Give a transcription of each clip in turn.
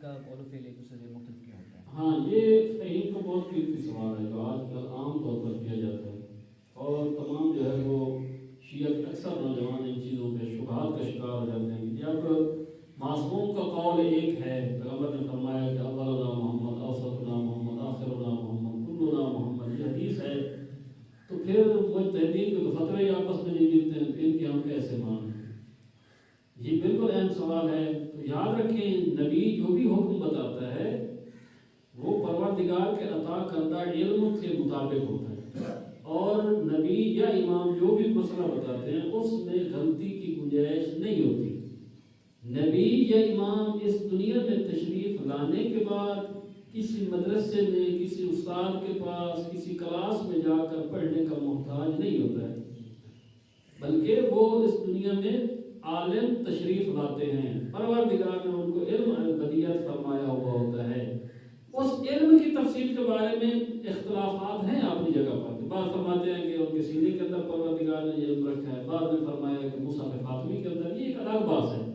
کا قول و فعل ایک دوسرے سے مختلف کیوں ہوتا ہے؟ ہاں، یہ فہیم کا بہت قیمتی سوال ہے جو آج کل عام طور پر کیا جاتا ہے، اور تمام جو ہے وہ شیعہ اکثر نوجوان ان چیزوں پہ شبہات کا شکار ہو جاتے ہیں کہ جب معصوم کا قول ایک ہے، پیغمبر نے فرمایا کہ اولنا محمد، اوسطنا محمد، آخرنا محمد، کلنا محمد، یہ حدیث ہے، تو پھر مجتہدین کے تو فتوے آپس میں نہیں ملتے ہیں، ان کے ہم کیسے مانیں؟ یہ بالکل اہم سوال ہے۔ تو یاد رکھیں، نبی جو بھی حکم بتاتا ہے وہ پروردگار کے عطا کردہ علم کے مطابق ہوتا ہے، اور نبی یا امام جو بھی مسئلہ بتاتے ہیں اس میں غلطی کی گنجائش نہیں ہوتی۔ نبی یا امام اس دنیا میں تشریف لانے کے بعد کسی مدرسے میں، کسی استاد کے پاس، کسی کلاس میں جا کر پڑھنے کا محتاج نہیں ہوتا ہے، بلکہ وہ اس دنیا میں عالم تشریف لاتے ہیں، پروردگار نے ان کو علم البدیت فرمایا ہوا ہوتا ہے۔ اس علم کی تفصیل کے بارے میں اختلافات ہیں اپنی جگہ پر، بعض فرماتے ہیں کہ ان کے سینے کے اندر پروردگار نے یہ علم رکھا ہے، بعض نے فرمایا کہ مصحف فاطمی کے اندر، یہ ایک الگ بات ہے۔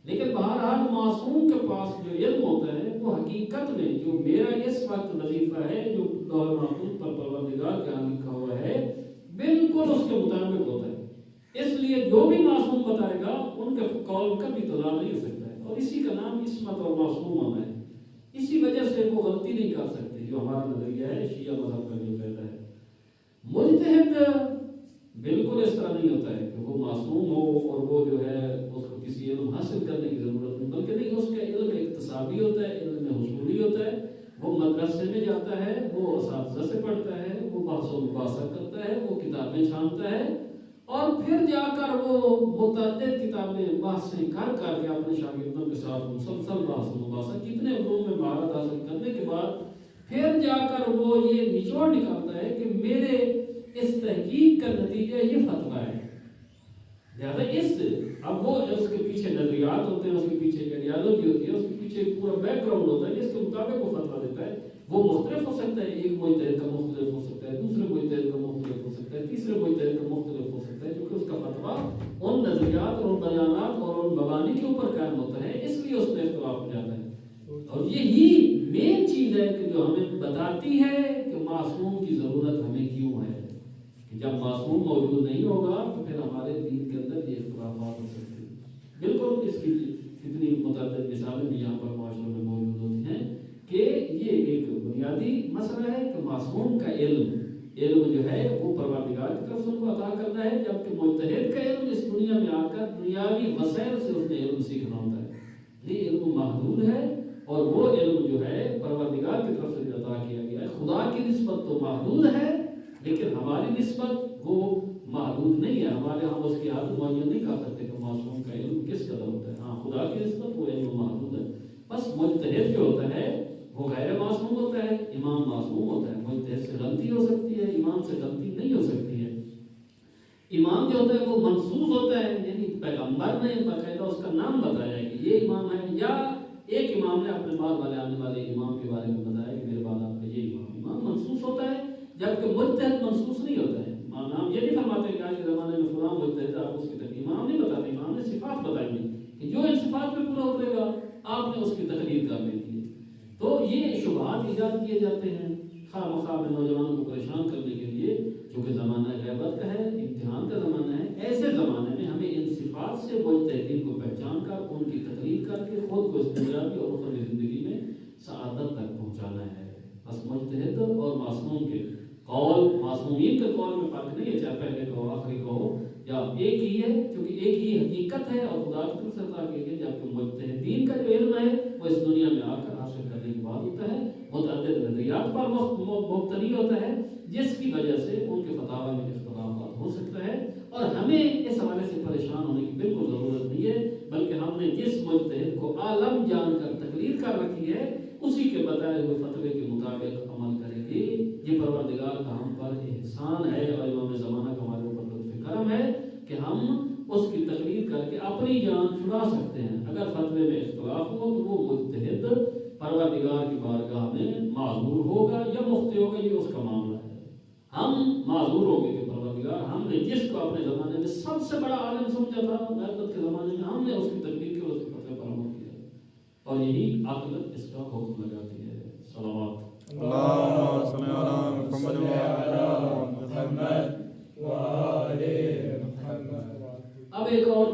لیکن بہرحال معصوم کے پاس جو علم ہوتا ہے وہ حقیقت میں جو میرا اس وقت وظیفہ ہے، جو لوح محفوظ پر پروردگار کے ہاں لکھا ہوا ہے، بالکل اس کے مطابق ہوتا ہے۔ اس لیے جو بھی معصوم بتائے گا ان کے قول کا بھی تضاد نہیں ہو سکتا ہے، اور اسی کا نام عصمت اور معصوم ہونا ہے۔ اسی وجہ سے وہ غلطی نہیں کر سکتے، جو ہمارا نظریہ ہے شیعہ مذہب کا جو کہتا ہے۔ مجتہد بالکل اس طرح نہیں ہوتا ہے کہ وہ معصوم ہو اور وہ جو ہے اس کو کسی علم حاصل کرنے کی ضرورت نہیں، بلکہ نہیں، اس کا علم اکتسابی ہوتا ہے، علم حصولی ہوتا ہے۔ وہ مدرسے میں جاتا ہے، وہ اساتذہ سے پڑھتا ہے، وہ بحث و مباحثہ کرتا ہے، وہ کتابیں چھانتا ہے، اور پھر جا کر وہ متعدد کتابیں بحثیں کر کے اپنے شاگردوں کے ساتھ مسلسل بحث و مباحثہ کتنے علوم میں مہارت حاصل کرنے کے بعد پھر جا کر وہ یہ نچوڑ نکالتا ہے کہ میرے اس تحقیق کا نتیجہ یہ فتویٰ ہے۔ لہٰذا اب وہ اس کے پیچھے نظریات ہوتے ہیں، اس کے پیچھے آئیڈیالوجی ہوتی ہے، اس کے پیچھے پورا بیک گراؤنڈ ہوتا ہے، جس کے مطابق وہ فتویٰ دیتا ہے۔ وہ مختلف ہو سکتا ہے، ایک مجتہد کا مختلف ہو سکتا ہے، دوسرے مجتہد کا مختلف ہو سکتا ہے، تیسرے مجتہد کا مختلف ہو سکتا ہے، کیونکہ اس کا فتویٰ ان نظریات اور ان بیانات اور ان مبانی کے اوپر قائم ہوتا ہے، اس لیے اس میں اختلاف ہو جاتا ہے۔ اور یہی مین چیز ہے کہ جو ہمیں بتاتی ہے کہ معصوم کی ضرورت ہمیں کیوں ہے، کہ جب معصوم موجود نہیں ہوگا تو پھر ہمارے دین کے اندر یہ اختلافات ہو سکتے ہیں۔ بالکل اس کی کتنی متعدد مثالیں بھی یہاں پر معاشرے میں موجود ہوتی ہیں کہ یہ ایک بنیادی مسئلہ ہے کہ معصوم کا علم جو ہے وہ پروردگار کی طرف سے ان کو عطا کرنا ہے، جبکہ مجتہد کا علم اس دنیا میں آ کر دنیاوی وسائل سے اس نے علم سیکھنا ہوتا ہے۔ یہ علم محدود ہے، اور وہ علم جو ہے پروردگار کی طرف سے عطا کیا گیا ہے۔ خدا کی نسبت تو محدود ہے، لیکن ہماری نسبت وہ محدود نہیں ہے، ہمارے ہم اس کی حد معین نہیں کر سکتے کہ معصوم کا علم کس قدر ہوتا ہے۔ ہاں، خدا کی نسبت وہ علم محدود ہے۔ بس مجتہد جو ہوتا ہے وہ غیر معصوم ہوتا ہے، امام معصوم ہوتا ہے۔ مجتہد سے غلطی ہو سکتی ہے، امام سے غلطی نہیں ہو سکتی ہے۔ امام جو ہوتا ہے وہ منصوص ہوتا ہے، یعنی پیغمبر نے باقاعدہ اس کا نام بتایا ہے کہ یہ امام ہے، یا ایک امام نے اپنے بعد والے آنے والے امام کے بارے میں بتایا کہ میرے بعد آپ کا یہ امام منصوص ہوتا ہے، جبکہ مجتہد منصوص نہیں ہوتا ہے۔ امام یہ نہیں فرماتے کہ آج کے زمانے میں فلاں مجتہد ہے، آپ اس کی تقریر، امام نہیں بتاتے، امام نے صفات بتائی ہیں کہ جو ان صفات پہ پورا اترے گا آپ نے اس کی تقریر کر لی تھی۔ تو یہ شبہات ایجاد کیے جاتے ہیں خواہ مخواہ میں نوجوانوں کو پریشان کرنے کے لیے، چونکہ زمانہ غیبت کا ہے، امتحان کا زمانہ ہے۔ ایسے زمانے میں ہمیں ان صفات سے مجتہدین کو پہچان کر ان کی تقریر کر کے خود کو اس دنیاوی اور اخروی زندگی میں سعادت تک پہنچانا ہے۔ بس مجتہد اور معصوم کے قول، معصومین کے قول میں فرق نہیں ہے، چاہے پہلے کہو آخری کہو، یا ایک ہی ہے، کیونکہ ایک ہی حقیقت ہے اور خدا کی طرف سے عطا کی گئی۔ جبکہ مجتہدین کا جو علم ہے وہ اس دنیا میں آ کر حاصل کرنے کے بعد ہوتا ہے، متعدد نظریات پر مبتنی ہوتا ہے، جس کی وجہ سے ان کے فتاوی میں اختلافات ہو سکتا ہے۔ اور ہمیں اس حوالے سے پریشان ہونے کی بالکل ضرورت نہیں ہے، بلکہ ہم نے جس مجتہد کو عالم جان کر تقریر کر رکھی ہے اسی کے بتائے ہوئے فتوے کے مطابق عمل کریں گے۔ یہ پروردگار کا ہم پر احسان ہے، اور امام زمانہ کا ہمارے اوپر لطف کرم ہے کہ ہم اس کی تقریر کر کے اپنی جان چھڑا سکتے ہیں۔ اگر فتوے میں اختلاف ہو تو وہ مجتہد پروردگار کی بارگاہ میں معذور ہوگا یا مخطئ ہوگا، یہ اس کا معاملہ ہے۔ ہم معذور ہوں گے کہ پروردگار ہم نے جس کو اپنے زمانے میں سب سے بڑا عالم سمجھا تھا غیبت کے زمانے میں، ہم نے اس کی تقریر کی اور اس کے فتوے پر عمل کیا، اور یہی عقل اس کا حکم لگاتی ہے. صلوات. اللهم صل على محمد وعلى محمد وآل محمد. اب ایک اور